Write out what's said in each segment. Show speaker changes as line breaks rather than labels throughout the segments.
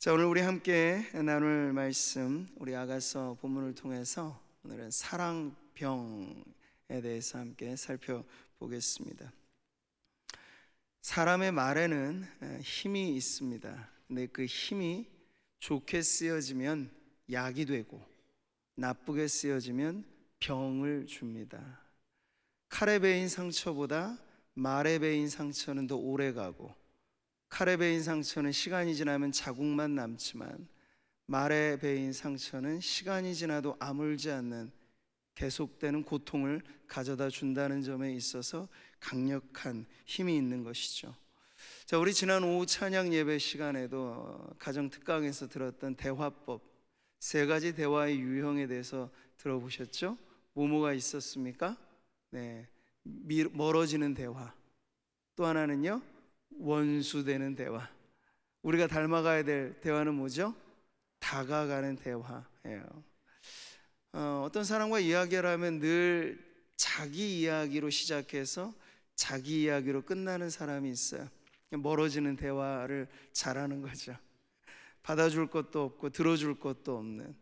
자, 오늘 우리 함께 나눌 말씀, 우리 아가서 본문을 통해서 오늘은 사랑병에 대해서 함께 살펴보겠습니다. 사람의 말에는 힘이 있습니다. 근데 그 힘이 좋게 쓰여지면 약이 되고 나쁘게 쓰여지면 병을 줍니다. 칼에 베인 상처보다 말에 베인 상처는 더 오래가고, 칼에 베인 상처는 시간이 지나면 자국만 남지만 말에 베인 상처는 시간이 지나도 아물지 않는 계속되는 고통을 가져다 준다는 점에 있어서 강력한 힘이 있는 것이죠. 자, 우리 지난 오후 찬양 예배 시간에도 가정 특강에서 들었던 대화법, 세 가지 대화의 유형에 대해서 들어보셨죠? 뭐가 있었습니까? 네, 멀어지는 대화. 또 하나는요, 원수되는 대화. 우리가 닮아가야 될 대화는 뭐죠? 다가가는 대화예요. 어떤 사람과 이야기를 하면 늘 자기 이야기로 시작해서 자기 이야기로 끝나는 사람이 있어요. 멀어지는 대화를 잘하는 거죠. 받아줄 것도 없고 들어줄 것도 없는.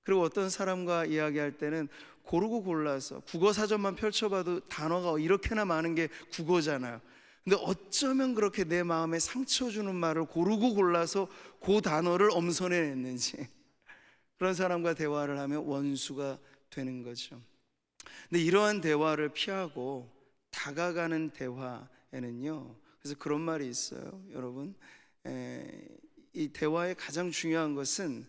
그리고 어떤 사람과 이야기할 때는 고르고 골라서, 국어사전만 펼쳐봐도 단어가 이렇게나 많은 게 국어잖아요. 근데 어쩌면 그렇게 내 마음에 상처 주는 말을 고르고 골라서 그 단어를 엄선해냈는지, 그런 사람과 대화를 하면 원수가 되는 거죠. 근데 이러한 대화를 피하고 다가가는 대화에는요, 그래서 그런 말이 있어요. 여러분, 이 대화의 가장 중요한 것은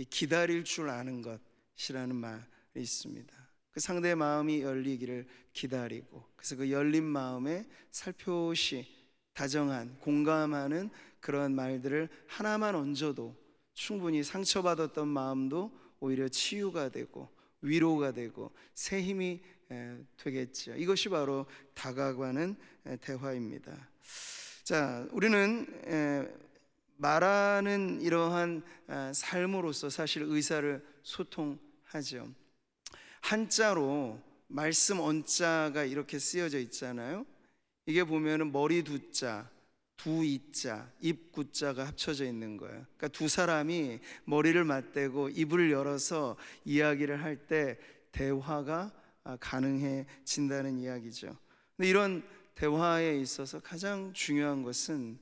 기다릴 줄 아는 것이라는 말이 있습니다. 그 상대의 마음이 열리기를 기다리고, 그래서 그 열린 마음에 살포시 다정한, 공감하는 그런 말들을 하나만 얹어도 충분히 상처받았던 마음도 오히려 치유가 되고 위로가 되고 새 힘이 되겠죠. 이것이 바로 다가가는 대화입니다. 자, 우리는 말하는 이러한 삶으로서 사실 의사를 소통하죠. 한자로 말씀 언자가 이렇게 쓰여져 있잖아요. 이게 보면은 머리 두자, 두 이자, 입 구자가 합쳐져 있는 거예요. 그러니까 두 사람이 머리를 맞대고 입을 열어서 이야기를 할 때 대화가 가능해진다는 이야기죠. 근데 이런 대화에 있어서 가장 중요한 것은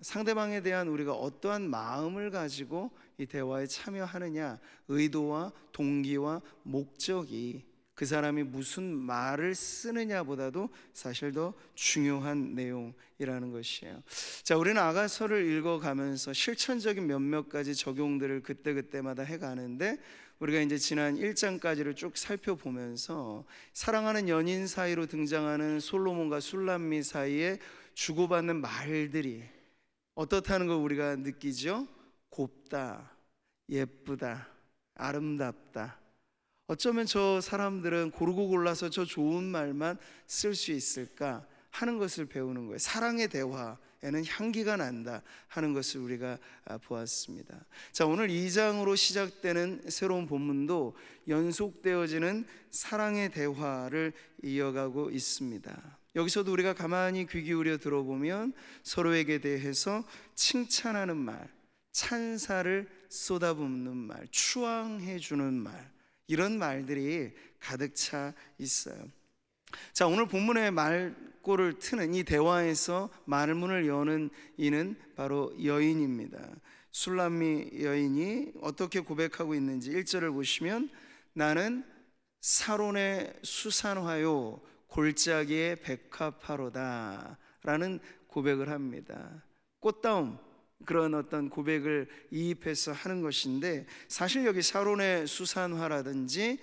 상대방에 대한 우리가 어떠한 마음을 가지고 이 대화에 참여하느냐, 의도와 동기와 목적이 그 사람이 무슨 말을 쓰느냐보다도 사실 더 중요한 내용이라는 것이에요. 자, 우리는 아가서를 읽어가면서 실천적인 몇몇 가지 적용들을 그때그때마다 해가는데, 우리가 이제 지난 1장까지를 쭉 살펴보면서 사랑하는 연인 사이로 등장하는 솔로몬과 술람미 사이에 주고받는 말들이 어떻다는 걸 우리가 느끼죠? 곱다, 예쁘다, 아름답다. 어쩌면 저 사람들은 고르고 골라서 저 좋은 말만 쓸 수 있을까 하는 것을 배우는 거예요. 사랑의 대화에는 향기가 난다 하는 것을 우리가 보았습니다. 자, 오늘 2장으로 시작되는 새로운 본문도 연속되어지는 사랑의 대화를 이어가고 있습니다. 여기서도 우리가 가만히 귀 기울여 들어보면 서로에게 대해서 칭찬하는 말, 찬사를 쏟아붓는 말, 추앙해 주는 말, 이런 말들이 가득 차 있어요. 자, 오늘 본문의 말꼬를 트는 이 대화에서 말문을 여는 이는 바로 여인입니다. 술람미 여인이 어떻게 고백하고 있는지 1절을 보시면, 나는 사론의 수산화요 골짜기의 백합화로다 라는 고백을 합니다. 꽃다움, 그런 어떤 고백을 이입해서 하는 것인데, 사실 여기 사론의 수산화라든지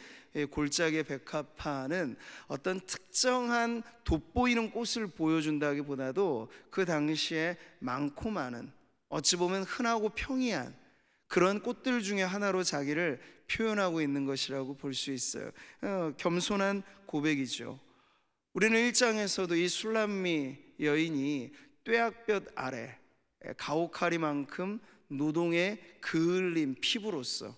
골짜기의 백합화는 어떤 특정한 돋보이는 꽃을 보여준다기보다도 그 당시에 많고 많은, 어찌 보면 흔하고 평이한 그런 꽃들 중에 하나로 자기를 표현하고 있는 것이라고 볼 수 있어요. 겸손한 고백이죠. 우리는 1장에서도 이 술람미 여인이 뙤약볕 아래 가오카리만큼 노동에 그을린 피부로서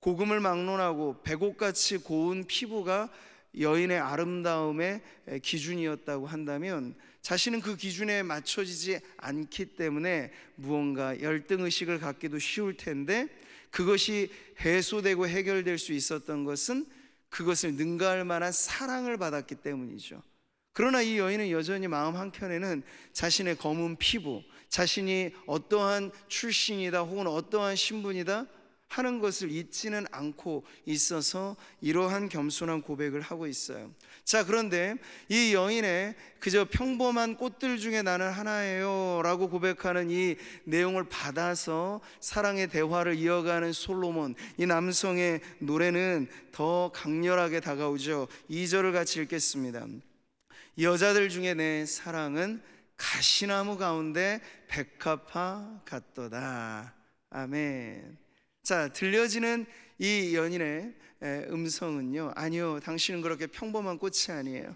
고금을 막론하고 백옥같이 고운 피부가 여인의 아름다움의 기준이었다고 한다면 자신은 그 기준에 맞춰지지 않기 때문에 무언가 열등의식을 갖기도 쉬울 텐데, 그것이 해소되고 해결될 수 있었던 것은 그것을 능가할 만한 사랑을 받았기 때문이죠. 그러나 이 여인은 여전히 마음 한켠에는 자신의 검은 피부, 자신이 어떠한 출신이다 혹은 어떠한 신분이다 하는 것을 잊지는 않고 있어서 이러한 겸손한 고백을 하고 있어요. 자, 그런데 이 여인의 그저 평범한 꽃들 중에 나는 하나예요 라고 고백하는 이 내용을 받아서 사랑의 대화를 이어가는 솔로몬, 이 남성의 노래는 더 강렬하게 다가오죠. 2절을 같이 읽겠습니다. 여자들 중에 내 사랑은 가시나무 가운데 백합화 같도다. 아멘. 자, 들려지는 이 연인의 음성은요, 아니요, 당신은 그렇게 평범한 꽃이 아니에요.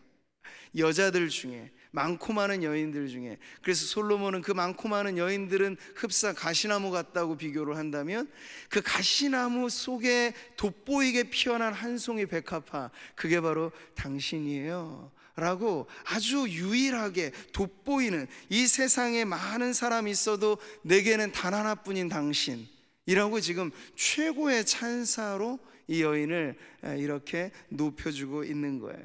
여자들 중에, 많고 많은 여인들 중에, 그래서 솔로몬은 그 많고 많은 여인들은 흡사 가시나무 같다고 비교를 한다면, 그 가시나무 속에 돋보이게 피어난 한 송이 백합화, 그게 바로 당신이에요 라고 아주 유일하게 돋보이는, 이 세상에 많은 사람이 있어도 내게는 단 하나뿐인 당신 이라고 지금 최고의 찬사로 이 여인을 이렇게 높여주고 있는 거예요.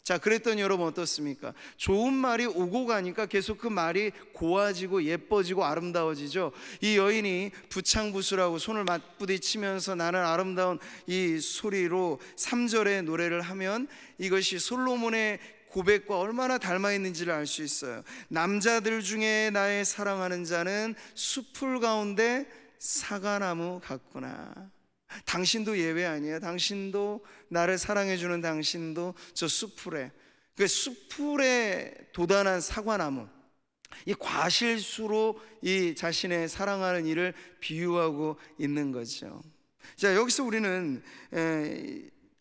자, 그랬더니 여러분 어떻습니까? 좋은 말이 오고 가니까 계속 그 말이 고와지고 예뻐지고 아름다워지죠. 이 여인이 부창부수라고 손을 맞부딪히면서 나는 아름다운 이 소리로 3절의 노래를 하면 이것이 솔로몬의 고백과 얼마나 닮아 있는지를 알 수 있어요. 남자들 중에 나의 사랑하는 자는 숲풀 가운데 사과나무 같구나. 당신도 예외 아니에요. 당신도, 나를 사랑해주는 당신도 저 숲풀에, 그 숲풀에 도단한 사과나무, 이 과실수로 이 자신의 사랑하는 이를 비유하고 있는 거죠. 자, 여기서 우리는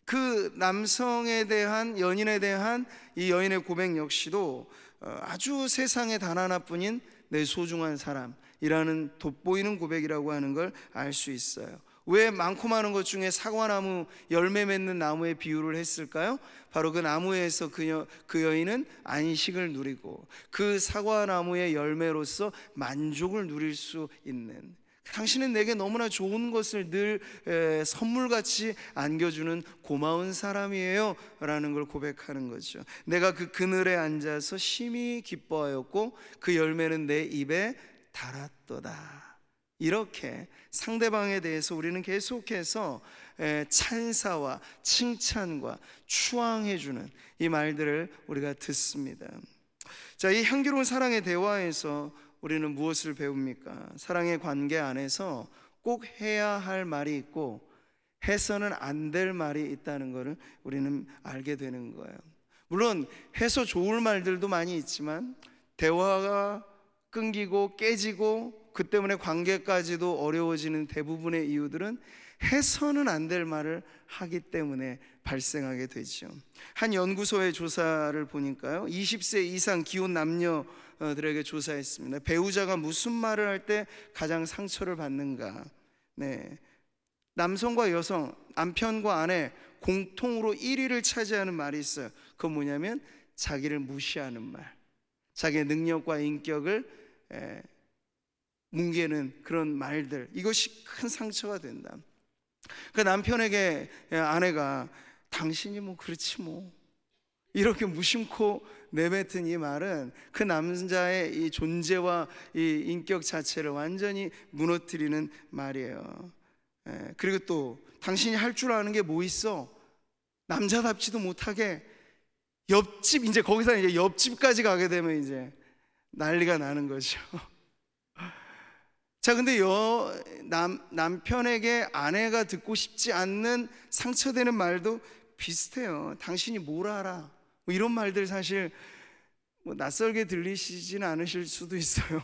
그 남성에 대한, 연인에 대한 이 여인의 고백 역시도 아주 세상에 단 하나뿐인 내 소중한 사람이라는 돋보이는 고백이라고 하는 걸 알 수 있어요. 왜 많고 많은 것 중에 사과나무, 열매 맺는 나무에 비유를 했을까요? 바로 그 나무에서 그 여인은 안식을 누리고 그 사과나무의 열매로서 만족을 누릴 수 있는, 당신은 내게 너무나 좋은 것을 늘 선물같이 안겨주는 고마운 사람이에요 라는 걸 고백하는 거죠. 내가 그 그늘에 앉아서 심히 기뻐하였고 그 열매는 내 입에 달았도다. 이렇게 상대방에 대해서 우리는 계속해서 찬사와 칭찬과 추앙해주는 이 말들을 우리가 듣습니다. 자, 이 향기로운 사랑의 대화에서 우리는 무엇을 배웁니까? 사랑의 관계 안에서 꼭 해야 할 말이 있고 해서는 안 될 말이 있다는 것을 우리는 알게 되는 거예요. 물론 해서 좋을 말들도 많이 있지만 대화가 끊기고 깨지고 그 때문에 관계까지도 어려워지는 대부분의 이유들은 해서는 안 될 말을 하기 때문에 발생하게 되죠. 한 연구소의 조사를 보니까요, 20세 이상 기혼 남녀들에게 조사했습니다. 배우자가 무슨 말을 할 때 가장 상처를 받는가? 네, 남성과 여성, 남편과 아내 공통으로 1위를 차지하는 말이 있어요. 그건 뭐냐면 자기를 무시하는 말, 자기의 능력과 인격을 뭉개는 그런 말들, 이것이 큰 상처가 된다. 그 남편에게 아내가 당신이 뭐 그렇지 뭐 이렇게 무심코 내뱉은 이 말은 그 남자의 이 존재와 이 인격 자체를 완전히 무너뜨리는 말이에요. 그리고 또 당신이 할 줄 아는 게 뭐 있어? 남자답지도 못하게 옆집, 이제 거기서 이제 옆집까지 가게 되면 이제 난리가 나는 거죠. 자, 근데 남편에게 아내가 듣고 싶지 않는 상처되는 말도 비슷해요. 당신이 뭘 알아? 뭐 이런 말들 사실 뭐 낯설게 들리시지는 않으실 수도 있어요.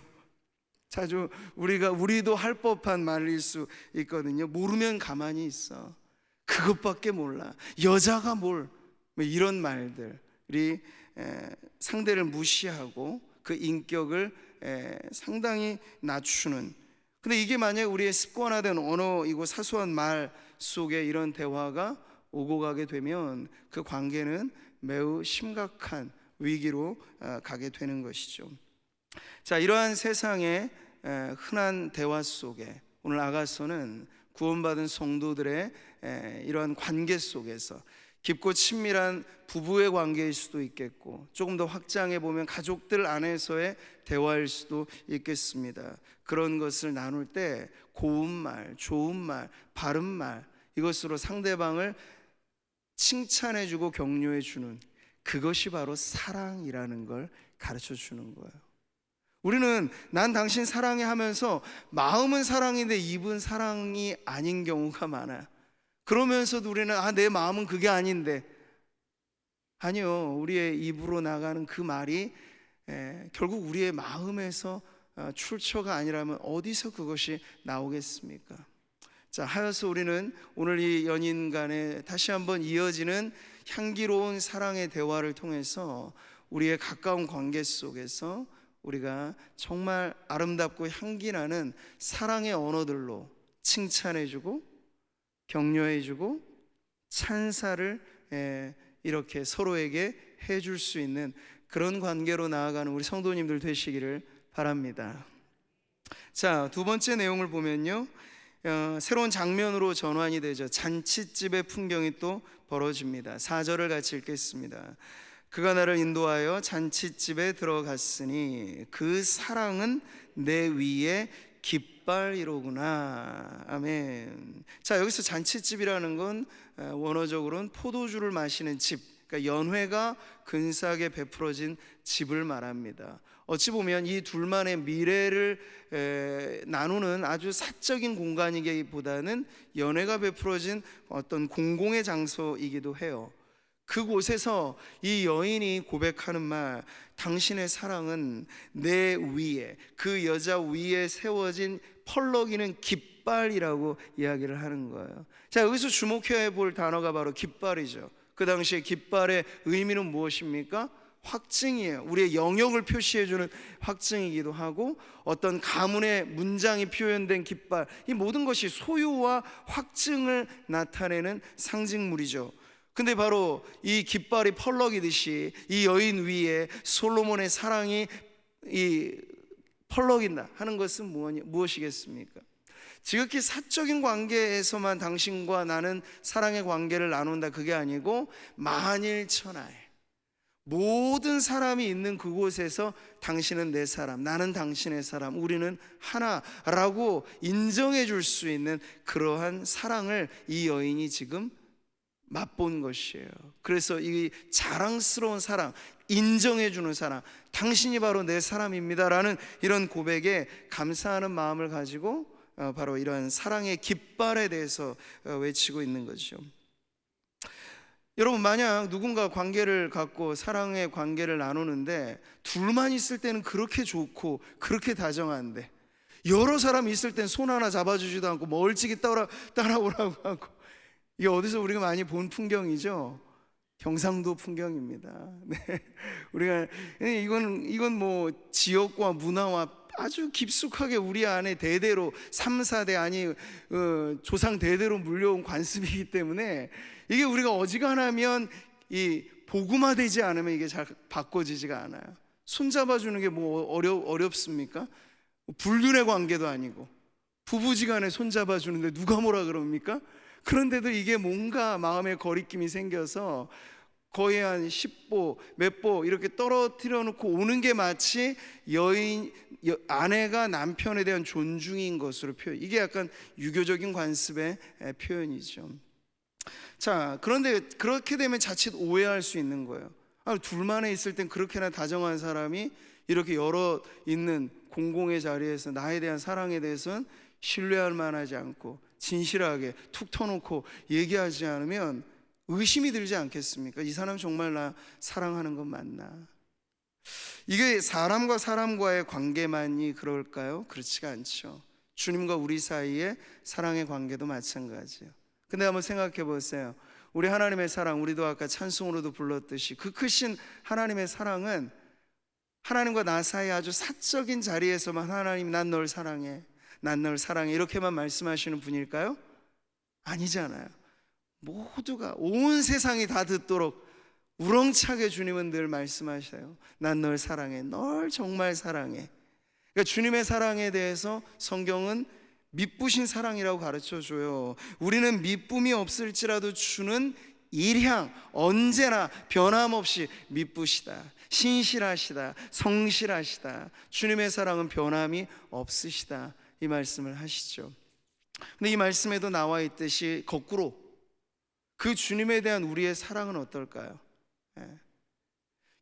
자주 우리도 할 법한 말일 수 있거든요. 모르면 가만히 있어. 그것밖에 몰라. 여자가 뭘? 뭐 이런 말들이 상대를 무시하고 그 인격을 상당히 낮추는. 근데 이게 만약 우리의 습관화된 언어이고 사소한 말 속에 이런 대화가 오고 가게 되면 그 관계는 매우 심각한 위기로 가게 되는 것이죠. 자, 이러한 세상의 흔한 대화 속에 오늘 아가서는 구원받은 성도들의 이러한 관계 속에서 깊고 친밀한 부부의 관계일 수도 있겠고, 조금 더 확장해 보면 가족들 안에서의 대화일 수도 있겠습니다. 그런 것을 나눌 때 고운 말, 좋은 말, 바른 말, 이것으로 상대방을 칭찬해 주고 격려해 주는, 그것이 바로 사랑이라는 걸 가르쳐 주는 거예요. 우리는 난 당신 사랑해 하면서 마음은 사랑인데 입은 사랑이 아닌 경우가 많아요. 그러면서도 우리는 내 마음은 그게 아닌데, 아니요, 우리의 입으로 나가는 그 말이 결국 우리의 마음에서 출처가 아니라면 어디서 그것이 나오겠습니까? 자, 하여서 우리는 오늘 이 연인 간에 다시 한번 이어지는 향기로운 사랑의 대화를 통해서 우리의 가까운 관계 속에서 우리가 정말 아름답고 향기나는 사랑의 언어들로 칭찬해주고 격려해주고 찬사를 이렇게 서로에게 해줄 수 있는 그런 관계로 나아가는 우리 성도님들 되시기를 바랍니다. 자, 두 번째 내용을 보면요, 새로운 장면으로 전환이 되죠. 잔칫집의 풍경이 또 벌어집니다. 4절을 같이 읽겠습니다. 그가 나를 인도하여 잔칫집에 들어갔으니 그 사랑은 내 위에 깃발이로구나. 아멘. 자, 여기서 잔칫집이라는 건 원어적으로는 포도주를 마시는 집, 그러니까 연회가 근사하게 베풀어진 집을 말합니다. 어찌 보면 이 둘만의 미래를 나누는 아주 사적인 공간이기보다는 연회가 베풀어진 어떤 공공의 장소이기도 해요. 그곳에서 이 여인이 고백하는 말, 당신의 사랑은 내 위에, 그 여자 위에 세워진 펄럭이는 깃발이라고 이야기를 하는 거예요. 자, 여기서 주목해야 볼 단어가 바로 깃발이죠. 그 당시에 깃발의 의미는 무엇입니까? 확증이에요. 우리의 영역을 표시해주는 확증이기도 하고, 어떤 가문의 문장이 표현된 깃발, 이 모든 것이 소유와 확증을 나타내는 상징물이죠. 근데 바로 이 깃발이 펄럭이듯이 이 여인 위에 솔로몬의 사랑이 펄럭인다 하는 것은 무엇이겠습니까? 지극히 사적인 관계에서만 당신과 나는 사랑의 관계를 나눈다, 그게 아니고 만일천하에 모든 사람이 있는 그곳에서 당신은 내 사람, 나는 당신의 사람, 우리는 하나라고 인정해 줄 수 있는 그러한 사랑을 이 여인이 지금 맛본 것이에요. 그래서 이 자랑스러운 사랑, 인정해주는 사랑, 당신이 바로 내 사람입니다라는 이런 고백에 감사하는 마음을 가지고 바로 이러한 사랑의 깃발에 대해서 외치고 있는 거죠. 여러분, 만약 누군가 관계를 갖고 사랑의 관계를 나누는데 둘만 있을 때는 그렇게 좋고 그렇게 다정한데, 여러 사람이 있을 땐 손 하나 잡아주지도 않고 멀찍이 따라오라고 하고, 이게 어디서 우리가 많이 본 풍경이죠? 경상도 풍경입니다. 네. 우리가 이건 뭐 지역과 문화와 아주 깊숙하게 우리 안에 대대로 3, 4대 아니 조상 대대로 물려온 관습이기 때문에 이게 우리가 어지간하면 이 복음화되지 않으면 이게 잘 바꿔지지가 않아요. 손잡아주는 게 뭐 어렵습니까? 불륜의 관계도 아니고 부부지간에 손잡아주는데 누가 뭐라 그럽니까? 그런데도 이게 뭔가 마음의 거리낌이 생겨서 거의 한 10보, 몇 보 이렇게 떨어뜨려 놓고 오는 게 마치 아내가 남편에 대한 존중인 것으로 표현. 이게 약간 유교적인 관습의 표현이죠. 자, 그런데 그렇게 되면 자칫 오해할 수 있는 거예요. 둘만에 있을 땐 그렇게나 다정한 사람이 이렇게 여러 있는 공공의 자리에서 나에 대한 사랑에 대해서는 신뢰할 만하지 않고 진실하게 툭 터놓고 얘기하지 않으면 의심이 들지 않겠습니까? 이 사람 정말 나 사랑하는 건 맞나? 이게 사람과 사람과의 관계만이 그럴까요? 그렇지가 않죠. 주님과 우리 사이의 사랑의 관계도 마찬가지예요. 근데 한번 생각해 보세요. 우리 하나님의 사랑, 우리도 아까 찬송으로도 불렀듯이 그 크신 하나님의 사랑은 하나님과 나 사이 아주 사적인 자리에서만 하나님 난 널 사랑해, 난 널 사랑해 이렇게만 말씀하시는 분일까요? 아니잖아요. 모두가 온 세상이 다 듣도록 우렁차게 주님은 늘 말씀하셔요. 난 널 사랑해. 널 정말 사랑해. 그러니까 주님의 사랑에 대해서 성경은 미쁘신 사랑이라고 가르쳐줘요. 우리는 미쁨이 없을지라도 주는 일향 언제나 변함없이 미쁘시다, 신실하시다, 성실하시다. 주님의 사랑은 변함이 없으시다, 이 말씀을 하시죠. 근데 이 말씀에도 나와 있듯이 거꾸로 그 주님에 대한 우리의 사랑은 어떨까요?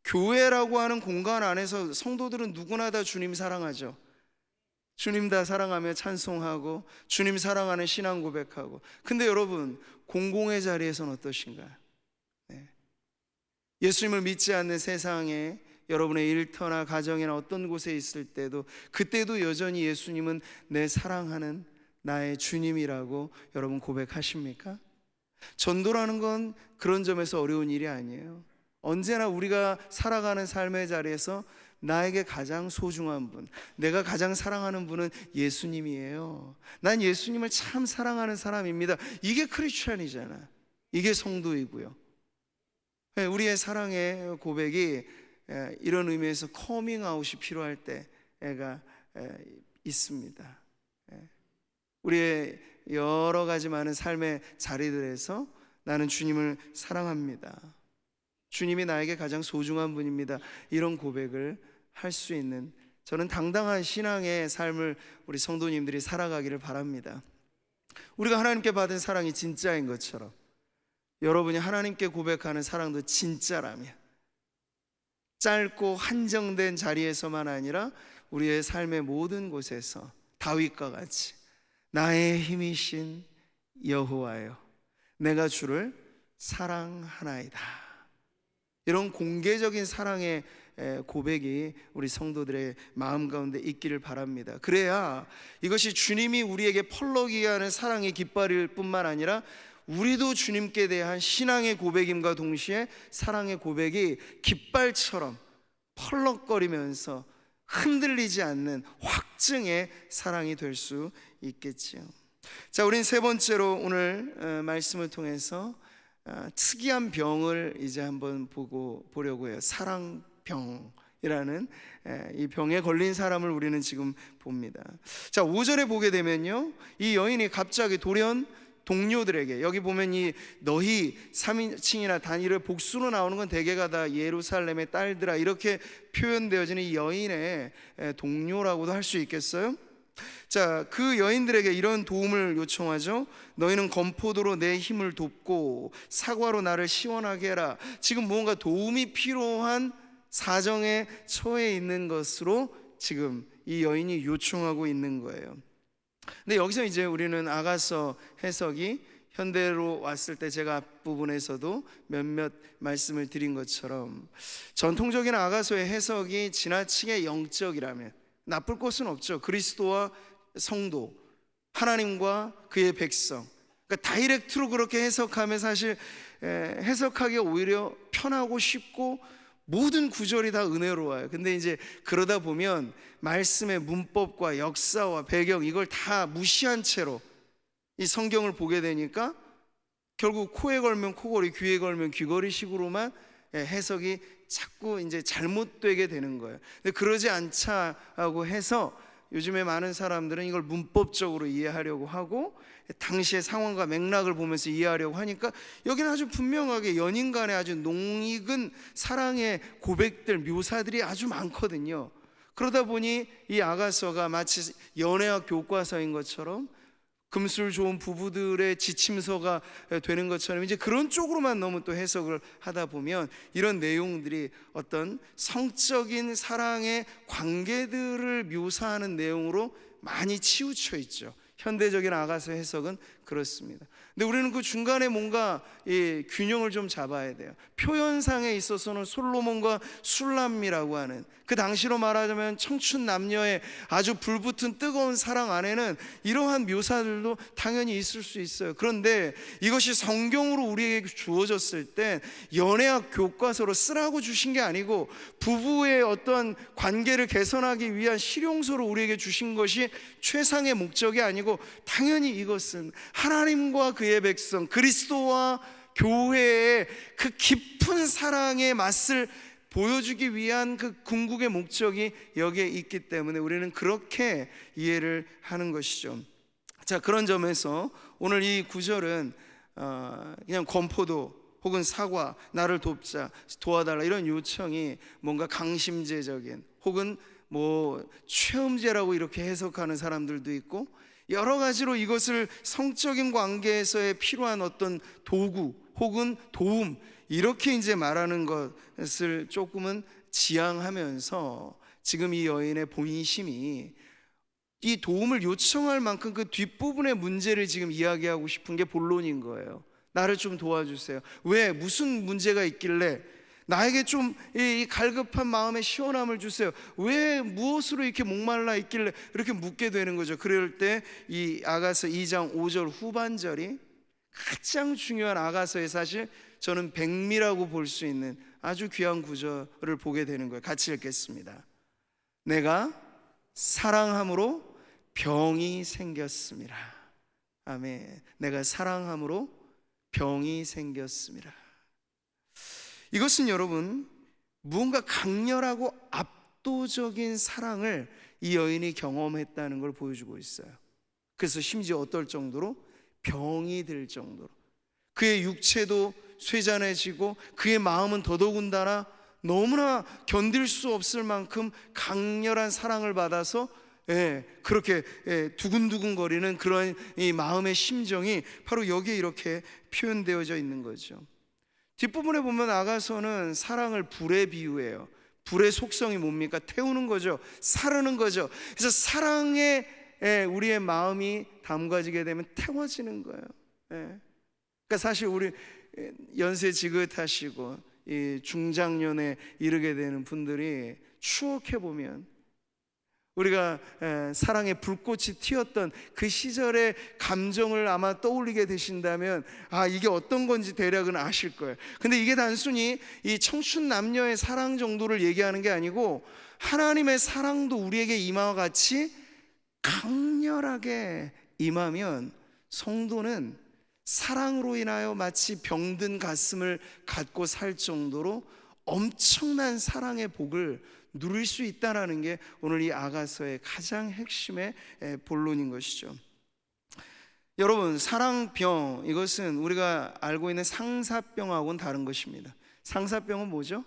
교회라고 하는 공간 안에서 성도들은 누구나 다 주님 사랑하죠. 주님 다 사랑하며 찬송하고 주님 사랑하는 신앙 고백하고. 근데 여러분, 공공의 자리에서는 어떠신가요? 예수님을 믿지 않는 세상에 여러분의 일터나 가정이나 어떤 곳에 있을 때도, 그때도 여전히 예수님은 내 사랑하는 나의 주님이라고 여러분 고백하십니까? 전도라는 건 그런 점에서 어려운 일이 아니에요. 언제나 우리가 살아가는 삶의 자리에서 나에게 가장 소중한 분, 내가 가장 사랑하는 분은 예수님이에요. 난 예수님을 참 사랑하는 사람입니다. 이게 크리스찬이잖아. 이게 성도이고요. 우리의 사랑의 고백이 이런 의미에서 커밍아웃이 필요할 때가 있습니다. 우리의 여러 가지 많은 삶의 자리들에서 나는 주님을 사랑합니다, 주님이 나에게 가장 소중한 분입니다, 이런 고백을 할 수 있는, 저는 당당한 신앙의 삶을 우리 성도님들이 살아가기를 바랍니다. 우리가 하나님께 받은 사랑이 진짜인 것처럼 여러분이 하나님께 고백하는 사랑도 진짜라면 짧고 한정된 자리에서만 아니라 우리의 삶의 모든 곳에서 다윗과 같이 나의 힘이신 여호와여, 내가 주를 사랑하나이다, 이런 공개적인 사랑의 고백이 우리 성도들의 마음 가운데 있기를 바랍니다. 그래야 이것이 주님이 우리에게 펄럭이게 사랑의 깃발일 뿐만 아니라 우리도 주님께 대한 신앙의 고백임과 동시에 사랑의 고백이 깃발처럼 펄럭거리면서 흔들리지 않는 확증의 사랑이 될 수 있겠지요. 자, 우린 세 번째로 오늘 말씀을 통해서 특이한 병을 이제 한번 보려고 해요. 사랑병이라는 이 병에 걸린 사람을 우리는 지금 봅니다. 자, 5절에 보게 되면요, 이 여인이 갑자기 돌연 동료들에게, 여기 보면 이 너희 3인칭이나 단위를 복수로 나오는 건 대개가 다 예루살렘의 딸들아, 이렇게 표현되어지는 이 여인의 동료라고도 할 수 있겠어요? 자, 그 여인들에게 이런 도움을 요청하죠. 너희는 건포도로 내 힘을 돕고 사과로 나를 시원하게 해라. 지금 무언가 도움이 필요한 사정에 처해 있는 것으로 지금 이 여인이 요청하고 있는 거예요. 근데 여기서 이제 우리는 아가서 해석이 현대로 왔을 때 제가 앞부분에서도 몇몇 말씀을 드린 것처럼 전통적인 아가서의 해석이 지나치게 영적이라면 나쁠 것은 없죠. 그리스도와 성도, 하나님과 그의 백성, 그러니까 다이렉트로 그렇게 해석하면 사실 해석하기 오히려 편하고 쉽고 모든 구절이 다 은혜로워요. 근데 이제 그러다 보면 말씀의 문법과 역사와 배경, 이걸 다 무시한 채로 이 성경을 보게 되니까 결국 코에 걸면 코걸이, 귀에 걸면 귀걸이 식으로만 해석이 자꾸 이제 잘못되게 되는 거예요. 근데 그러지 않자고 해서 요즘에 많은 사람들은 이걸 문법적으로 이해하려고 하고 당시의 상황과 맥락을 보면서 이해하려고 하니까 여기는 아주 분명하게 연인 간의 아주 농익은 사랑의 고백들, 묘사들이 아주 많거든요. 그러다 보니 이 아가서가 마치 연애학 교과서인 것처럼, 금술 좋은 부부들의 지침서가 되는 것처럼 이제 그런 쪽으로만 너무 또 해석을 하다 보면 이런 내용들이 어떤 성적인 사랑의 관계들을 묘사하는 내용으로 많이 치우쳐 있죠. 현대적인 아가서 해석은 그렇습니다. 근데 우리는 그 중간에 뭔가 이 균형을 좀 잡아야 돼요. 표현상에 있어서는 솔로몬과 술람이라고 하는, 그 당시로 말하자면 청춘 남녀의 아주 불붙은 뜨거운 사랑 안에는 이러한 묘사들도 당연히 있을 수 있어요. 그런데 이것이 성경으로 우리에게 주어졌을 때 연애학 교과서로 쓰라고 주신 게 아니고 부부의 어떤 관계를 개선하기 위한 실용서로 우리에게 주신 것이 최상의 목적이 아니고, 당연히 이것은 하나님과 그의 백성, 그리스도와 교회의 그 깊은 사랑의 맛을 보여주기 위한 그 궁극의 목적이 여기에 있기 때문에 우리는 그렇게 이해를 하는 것이죠. 자, 그런 점에서 오늘 이 구절은 그냥 권포도 혹은 사과, 나를 돕자, 도와달라 이런 요청이 뭔가 강심제적인 혹은 뭐 최음제라고 이렇게 해석하는 사람들도 있고, 여러 가지로 이것을 성적인 관계에서의 필요한 어떤 도구 혹은 도움 이렇게 이제 말하는 것을 조금은 지양하면서 지금 이 여인의 본심이 이 도움을 요청할 만큼 그 뒷부분의 문제를 지금 이야기하고 싶은 게 본론인 거예요. 나를 좀 도와주세요. 왜? 무슨 문제가 있길래? 나에게 좀 이 갈급한 마음에 시원함을 주세요. 왜? 무엇으로 이렇게 목말라 있길래? 이렇게 묻게 되는 거죠. 그럴 때 이 아가서 2장 5절 후반절이 가장 중요한 아가서의, 사실 저는 백미라고 볼 수 있는 아주 귀한 구절을 보게 되는 거예요. 같이 읽겠습니다. 내가 사랑함으로 병이 생겼습니다. 아멘. 내가 사랑함으로 병이 생겼습니다. 이것은 여러분, 무언가 강렬하고 압도적인 사랑을 이 여인이 경험했다는 걸 보여주고 있어요. 그래서 심지어 어떨 정도로? 병이 들 정도로 그의 육체도 쇠잔해지고 그의 마음은 더더군다나 너무나 견딜 수 없을 만큼 강렬한 사랑을 받아서 그렇게 두근두근거리는 그런 이 마음의 심정이 바로 여기에 이렇게 표현되어져 있는 거죠. 뒷부분에 보면 아가서는 사랑을 불에 비유해요. 불의 속성이 뭡니까? 태우는 거죠. 사르는 거죠. 그래서 사랑에 우리의 마음이 담가지게 되면 태워지는 거예요. 그러니까 사실 우리 연세 지긋하시고 이 중장년에 이르게 되는 분들이 추억해 보면 우리가 사랑의 불꽃이 튀었던 그 시절의 감정을 아마 떠올리게 되신다면 이게 어떤 건지 대략은 아실 거예요. 근데 이게 단순히 이 청춘 남녀의 사랑 정도를 얘기하는 게 아니고 하나님의 사랑도 우리에게 임하와 같이 강렬하게 임하면 성도는 사랑으로 인하여 마치 병든 가슴을 갖고 살 정도로 엄청난 사랑의 복을 누릴 수 있다는 게 오늘 이 아가서의 가장 핵심의 본론인 것이죠. 여러분, 사랑병, 이것은 우리가 알고 있는 상사병하고는 다른 것입니다. 상사병은 뭐죠?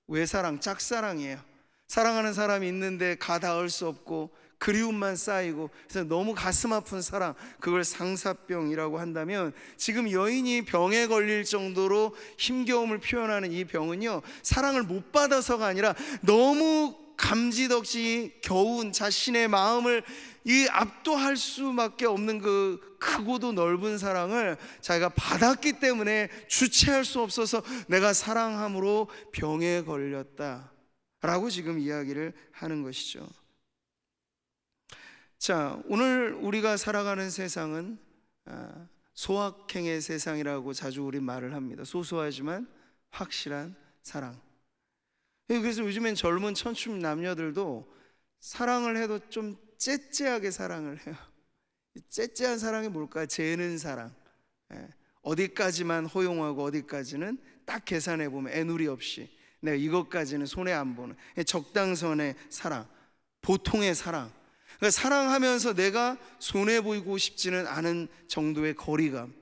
외사랑, 짝사랑이에요. 사랑하는 사람이 있는데 가닿을 수 없고 그리움만 쌓이고, 그래서 너무 가슴 아픈 사랑, 그걸 상사병이라고 한다면, 지금 여인이 병에 걸릴 정도로 힘겨움을 표현하는 이 병은요, 사랑을 못 받아서가 아니라 너무 감지덕지 겨운 자신의 마음을 이 압도할 수밖에 없는 그 크고도 넓은 사랑을 자기가 받았기 때문에 주체할 수 없어서 내가 사랑함으로 병에 걸렸다 라고 지금 이야기를 하는 것이죠. 자, 오늘 우리가 살아가는 세상은 소확행의 세상이라고 자주 우리 말을 합니다. 소소하지만 확실한 사랑. 그래서 요즘엔 젊은 청춘 남녀들도 사랑을 해도 좀 째째하게 사랑을 해요. 째째한 사랑이 뭘까요? 재는 사랑. 어디까지만 허용하고 어디까지는 딱 계산해 보면 애누리 없이 내가 이것까지는 손해 안 보는 적당선의 사랑, 보통의 사랑. 그러니까 사랑하면서 내가 손해 보이고 싶지는 않은 정도의 거리감,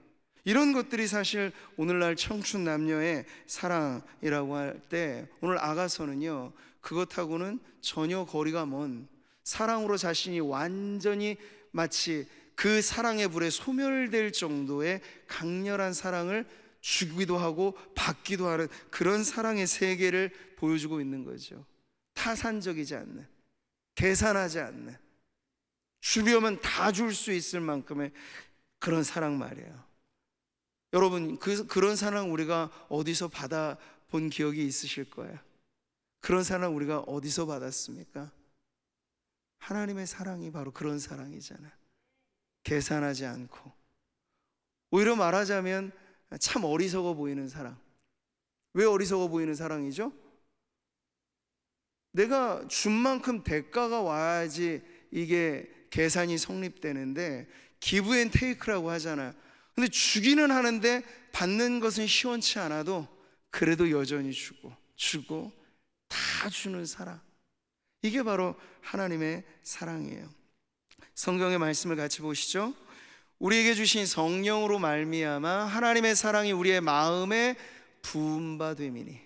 이런 것들이 사실 오늘날 청춘 남녀의 사랑이라고 할 때, 오늘 아가서는요 그것하고는 전혀 거리가 먼 사랑으로 자신이 완전히 마치 그 사랑의 불에 소멸될 정도의 강렬한 사랑을 주기도 하고 받기도 하는 그런 사랑의 세계를 보여주고 있는 거죠. 타산적이지 않는, 계산하지 않는, 주려면 다 줄 수 있을 만큼의 그런 사랑 말이에요. 여러분, 그런 사랑 우리가 어디서 받아본 기억이 있으실 거예요. 그런 사랑 우리가 어디서 받았습니까? 하나님의 사랑이 바로 그런 사랑이잖아요. 계산하지 않고, 오히려 말하자면 참 어리석어 보이는 사랑. 왜 어리석어 보이는 사랑이죠? 내가 준 만큼 대가가 와야지 이게 계산이 성립되는데, 기브 앤 테이크라고 하잖아요. 근데 주기는 하는데 받는 것은 시원치 않아도 그래도 여전히 주고 다 주는 사랑, 이게 바로 하나님의 사랑이에요. 성경의 말씀을 같이 보시죠. 우리에게 주신 성령으로 말미암아 하나님의 사랑이 우리의 마음에 부은 바 됨이니.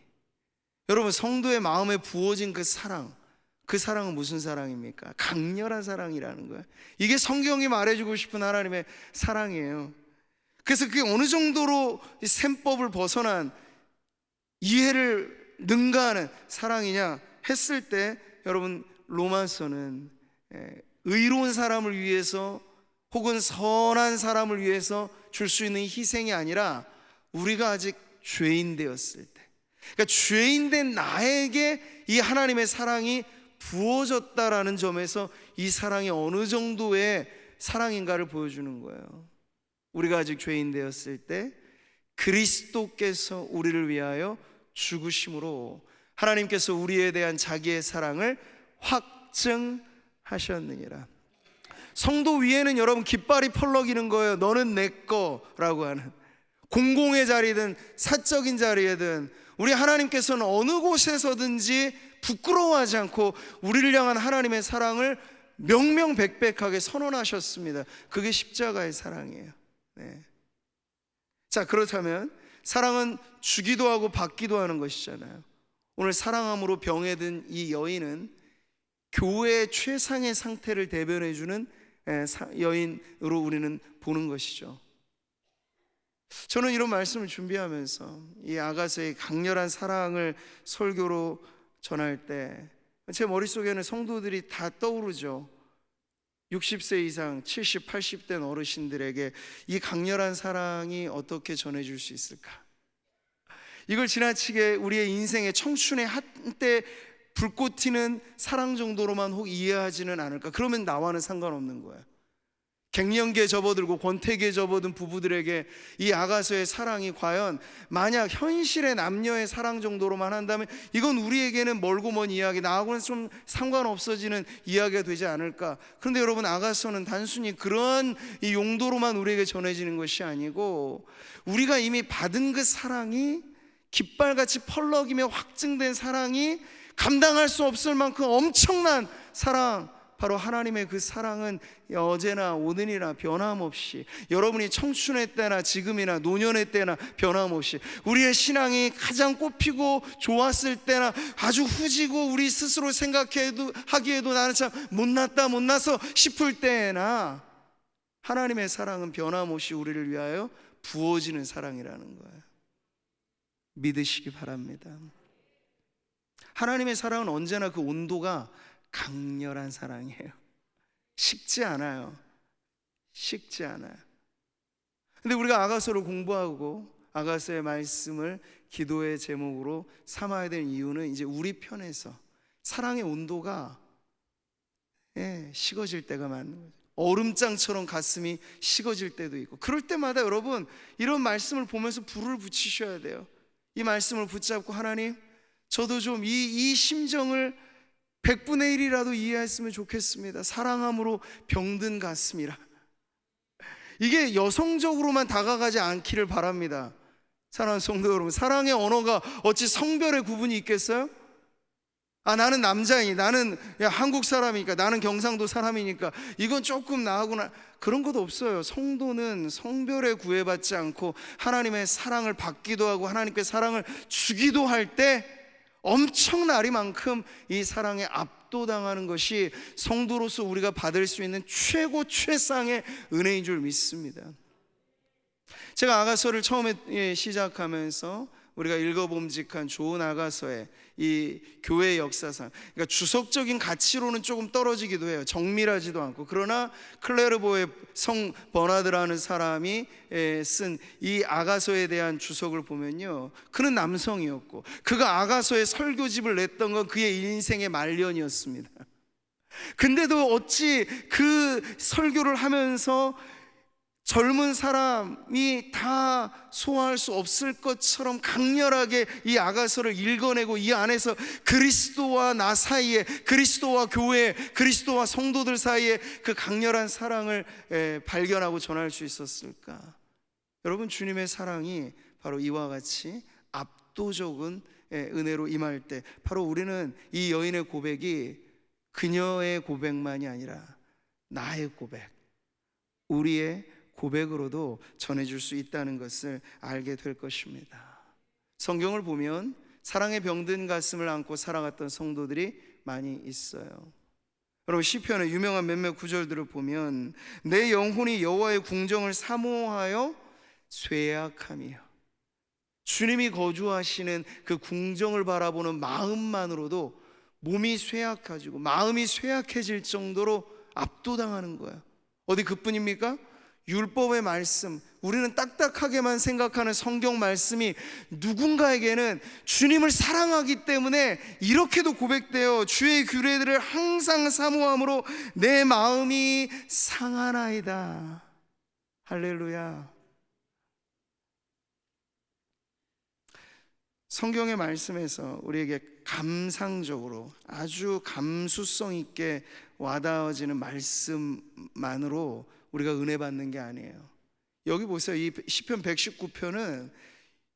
여러분, 성도의 마음에 부어진 그 사랑은 무슨 사랑입니까? 강렬한 사랑이라는 거예요. 이게 성경이 말해주고 싶은 하나님의 사랑이에요. 그래서 그게 어느 정도로 셈법을 벗어난 이해를 능가하는 사랑이냐 했을 때, 여러분, 로마서는 의로운 사람을 위해서 혹은 선한 사람을 위해서 줄 수 있는 희생이 아니라 우리가 아직 죄인 되었을 때, 그러니까 죄인 된 나에게 이 하나님의 사랑이 부어졌다라는 점에서 이 사랑이 어느 정도의 사랑인가를 보여주는 거예요. 우리가 아직 죄인 되었을 때 그리스도께서 우리를 위하여 죽으심으로 하나님께서 우리에 대한 자기의 사랑을 확증하셨느니라. 성도 위에는 여러분 깃발이 펄럭이는 거예요. 너는 내 거라고 하는, 공공의 자리든 사적인 자리에든 우리 하나님께서는 어느 곳에서든지 부끄러워하지 않고 우리를 향한 하나님의 사랑을 명명백백하게 선언하셨습니다. 그게 십자가의 사랑이에요. 네. 자, 그렇다면 사랑은 주기도 하고 받기도 하는 것이잖아요. 오늘 사랑함으로 병에 든 이 여인은 교회의 최상의 상태를 대변해주는 여인으로 우리는 보는 것이죠. 저는 이런 말씀을 준비하면서 이 아가서의 강렬한 사랑을 설교로 전할 때 제 머릿속에는 성도들이 다 떠오르죠. 60세 이상 70, 80 된 어르신들에게 이 강렬한 사랑이 어떻게 전해줄 수 있을까? 이걸 지나치게 우리의 인생의 청춘의 한때 불꽃 튀는 사랑 정도로만 혹 이해하지는 않을까? 그러면 나와는 상관없는 거예요. 갱년기에 접어들고 권태기에 접어든 부부들에게 이 아가서의 사랑이 과연 만약 현실의 남녀의 사랑 정도로만 한다면 이건 우리에게는 멀고 먼 이야기, 나하고는 좀 상관없어지는 이야기가 되지 않을까? 그런데 여러분, 아가서는 단순히 그런 이 용도로만 우리에게 전해지는 것이 아니고 우리가 이미 받은 그 사랑이 깃발같이 펄럭이며 확증된 사랑이 감당할 수 없을 만큼 엄청난 사랑, 바로 하나님의 그 사랑은 어제나 오늘이나 변함없이, 여러분이 청춘의 때나 지금이나 노년의 때나 변함없이, 우리의 신앙이 가장 꽃피고 좋았을 때나 아주 후지고 우리 스스로 하기에도 나는 참 못났어 싶을 때나 하나님의 사랑은 변함없이 우리를 위하여 부어지는 사랑이라는 거예요. 믿으시기 바랍니다. 하나님의 사랑은 언제나 그 온도가 강렬한 사랑이에요. 식지 않아요. 근데 우리가 아가서를 공부하고 아가서의 말씀을 기도의 제목으로 삼아야 되는 이유는 이제 우리 편에서 사랑의 온도가 식어질 때가 많은 거죠. 얼음장처럼 가슴이 식어질 때도 있고, 그럴 때마다 여러분 이런 말씀을 보면서 불을 붙이셔야 돼요. 이 말씀을 붙잡고, 하나님, 저도 좀 이 심정을 100분의 1이라도 이해했으면 좋겠습니다. 사랑함으로 병든 가슴이라. 이게 여성적으로만 다가가지 않기를 바랍니다. 사랑하는 성도 여러분, 사랑의 언어가 어찌 성별의 구분이 있겠어요? 나는 남자이니, 나는 한국 사람이니까, 나는 경상도 사람이니까 이건 조금 나하구나, 그런 것도 없어요. 성도는 성별에 구애받지 않고 하나님의 사랑을 받기도 하고 하나님께 사랑을 주기도 할 때 엄청나리만큼 이 사랑에 압도당하는 것이 성도로서 우리가 받을 수 있는 최고 최상의 은혜인 줄 믿습니다. 제가 아가서를 처음에 시작하면서 우리가 읽어봄직한 좋은 아가서의 이 교회 역사상, 그러니까 주석적인 가치로는 조금 떨어지기도 해요. 정밀하지도 않고. 그러나 클레르보의 성 버나드라는 사람이 쓴 이 아가서에 대한 주석을 보면요, 그는 남성이었고 그가 아가서의 설교집을 냈던 건 그의 인생의 말년이었습니다. 근데도 어찌 그 설교를 하면서 젊은 사람이 다 소화할 수 없을 것처럼 강렬하게 이 아가서를 읽어내고 이 안에서 그리스도와 나 사이에, 그리스도와 교회, 그리스도와 성도들 사이에 그 강렬한 사랑을 발견하고 전할 수 있었을까? 여러분, 주님의 사랑이 바로 이와 같이 압도적인 은혜로 임할 때, 바로 우리는 이 여인의 고백이 그녀의 고백만이 아니라 나의 고백, 우리의 고백으로도 전해줄 수 있다는 것을 알게 될 것입니다. 성경을 보면 사랑에 병든 가슴을 안고 살아갔던 성도들이 많이 있어요. 여러분, 시편의 유명한 몇몇 구절들을 보면 내 영혼이 여호와의 궁정을 사모하여 쇠약함이요, 주님이 거주하시는 그 궁정을 바라보는 마음만으로도 몸이 쇠약해지고 마음이 쇠약해질 정도로 압도당하는 거예요. 어디 그뿐입니까? 율법의 말씀, 우리는 딱딱하게만 생각하는 성경 말씀이 누군가에게는 주님을 사랑하기 때문에 이렇게도 고백돼요. 주의 규례들을 항상 사모함으로 내 마음이 상하나이다. 할렐루야. 성경의 말씀에서 우리에게 감상적으로 아주 감수성 있게 와닿아지는 말씀만으로 우리가 은혜 받는 게 아니에요. 여기 보세요. 이 시편 119편은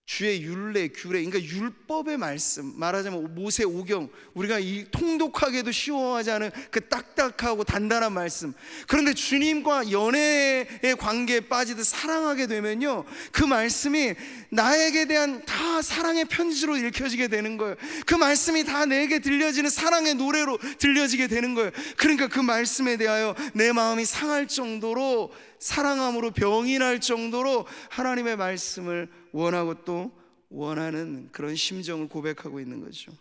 주의 율례, 규례, 그러니까 율법의 말씀, 말하자면 모세 오경, 우리가 이 통독하기도 쉬워하지 않은 그 딱딱하고 단단한 말씀. 그런데 주님과 연애의 관계에 빠지듯 사랑하게 되면요, 그 말씀이 나에게 대한 다 사랑의 편지로 읽혀지게 되는 거예요. 그 말씀이 다 내게 들려지는 사랑의 노래로 들려지게 되는 거예요. 그러니까 그 말씀에 대하여 내 마음이 상할 정도로, 사랑함으로 병이 날 정도로 하나님의 말씀을 원하고 또 원하는 그런 심정을 고백하고 있는 거죠.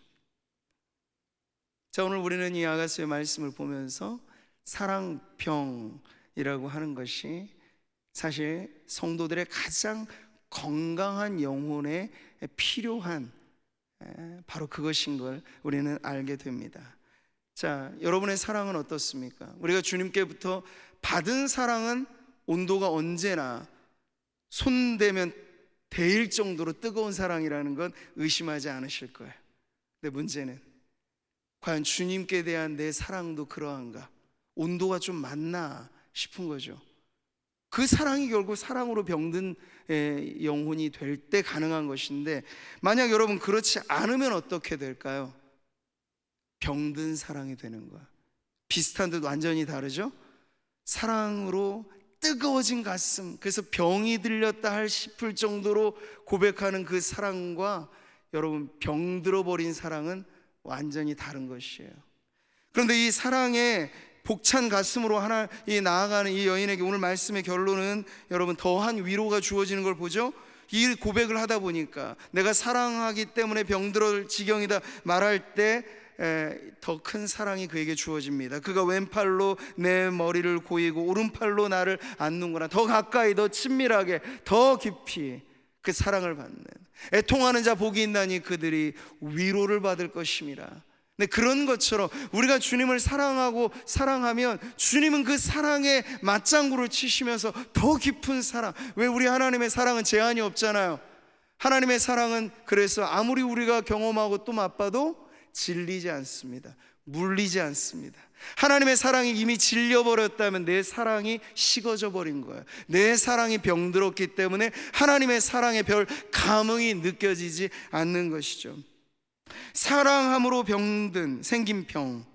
자, 오늘 우리는 이 아가서의 말씀을 보면서 사랑병이라고 하는 것이 사실 성도들의 가장 건강한 영혼에 필요한 바로 그것인 걸 우리는 알게 됩니다. 자, 여러분의 사랑은 어떻습니까? 우리가 주님께부터 받은 사랑은 온도가 언제나 손대면 데일 정도로 뜨거운 사랑이라는 건 의심하지 않으실 거예요. 근데 문제는 과연 주님께 대한 내 사랑도 그러한가? 온도가 좀 맞나 싶은 거죠. 그 사랑이 결국 사랑으로 병든 영혼이 될 때 가능한 것인데, 만약 여러분 그렇지 않으면 어떻게 될까요? 병든 사랑이 되는 거야. 비슷한 듯 완전히 다르죠? 사랑으로 뜨거워진 가슴, 그래서 병이 들렸다 할 싶을 정도로 고백하는 그 사랑과 여러분 병들어버린 사랑은 완전히 다른 것이에요. 그런데 이 사랑의 벅찬 가슴으로 나아가는 이 여인에게 오늘 말씀의 결론은 여러분 더한 위로가 주어지는 걸 보죠. 이 고백을 하다 보니까 내가 사랑하기 때문에 병들어 지경이다 말할 때 더 큰 사랑이 그에게 주어집니다. 그가 왼팔로 내 머리를 고이고 오른팔로 나를 안는구나. 더 가까이, 더 친밀하게, 더 깊이 그 사랑을 받는, 애통하는 자 복이 있나니 그들이 위로를 받을 것임이라. 근데 그런 것처럼 우리가 주님을 사랑하면 주님은 그 사랑에 맞장구를 치시면서 더 깊은 사랑. 왜? 우리 하나님의 사랑은 제한이 없잖아요. 하나님의 사랑은 그래서 아무리 우리가 경험하고 또 맛봐도 질리지 않습니다. 물리지 않습니다. 하나님의 사랑이 이미 질려버렸다면 내 사랑이 식어져 버린 거예요. 내 사랑이 병들었기 때문에 하나님의 사랑에 별 감흥이 느껴지지 않는 것이죠. 사랑함으로 생긴 병,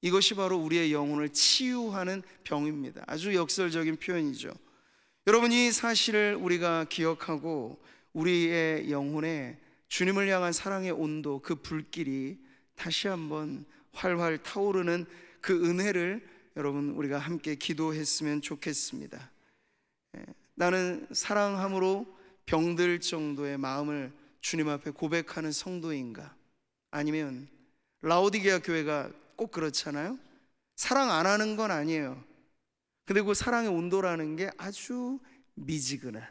이것이 바로 우리의 영혼을 치유하는 병입니다. 아주 역설적인 표현이죠. 여러분, 이 사실을 우리가 기억하고 우리의 영혼에 주님을 향한 사랑의 온도, 그 불길이 다시 한번 활활 타오르는 그 은혜를 여러분 우리가 함께 기도했으면 좋겠습니다. 나는 사랑함으로 병들 정도의 마음을 주님 앞에 고백하는 성도인가? 아니면 라오디게아 교회가 꼭 그렇잖아요. 사랑 안 하는 건 아니에요. 근데 그 사랑의 온도라는 게 아주 미지근한,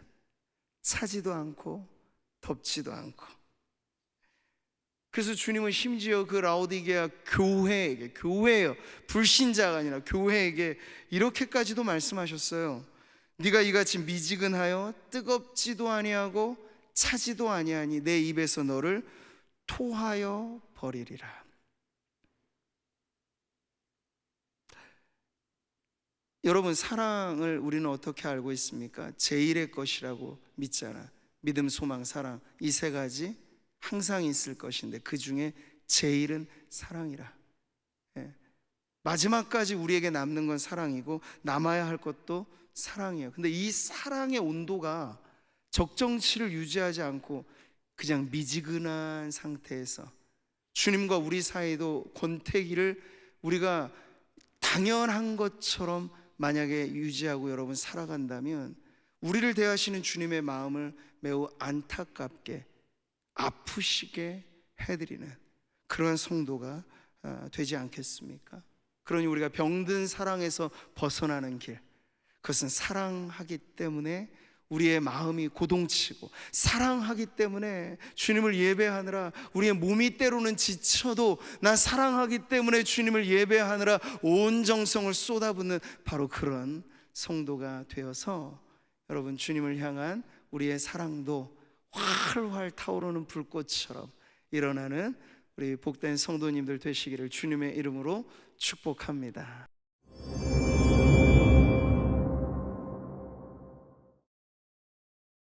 차지도 않고 덥지도 않고. 그래서 주님은 심지어 그 라오디게아 교회예요, 불신자가 아니라 교회에게 이렇게까지도 말씀하셨어요. 네가 이같이 미지근하여 뜨겁지도 아니하고 차지도 아니하니 내 입에서 너를 토하여 버리리라. 여러분, 사랑을 우리는 어떻게 알고 있습니까? 제1의 것이라고 믿잖아. 믿음, 소망, 사랑, 이 세 가지 항상 있을 것인데 그 중에 제1은 사랑이라. 예. 마지막까지 우리에게 남는 건 사랑이고 남아야 할 것도 사랑이에요. 근데 이 사랑의 온도가 적정치를 유지하지 않고 그냥 미지근한 상태에서 주님과 우리 사이도 권태기를 우리가 당연한 것처럼 만약에 유지하고 여러분 살아간다면 우리를 대하시는 주님의 마음을 매우 안타깝게 아프시게 해드리는 그러한 성도가 되지 않겠습니까? 그러니 우리가 병든 사랑에서 벗어나는 길, 그것은 사랑하기 때문에 우리의 마음이 고동치고 사랑하기 때문에 주님을 예배하느라 우리의 몸이 때로는 지쳐도 난 사랑하기 때문에 주님을 예배하느라 온 정성을 쏟아붓는 바로 그런 성도가 되어서 여러분 주님을 향한 우리의 사랑도 활활 타오르는 불꽃처럼 일어나는 우리 복된 성도님들 되시기를 주님의 이름으로 축복합니다.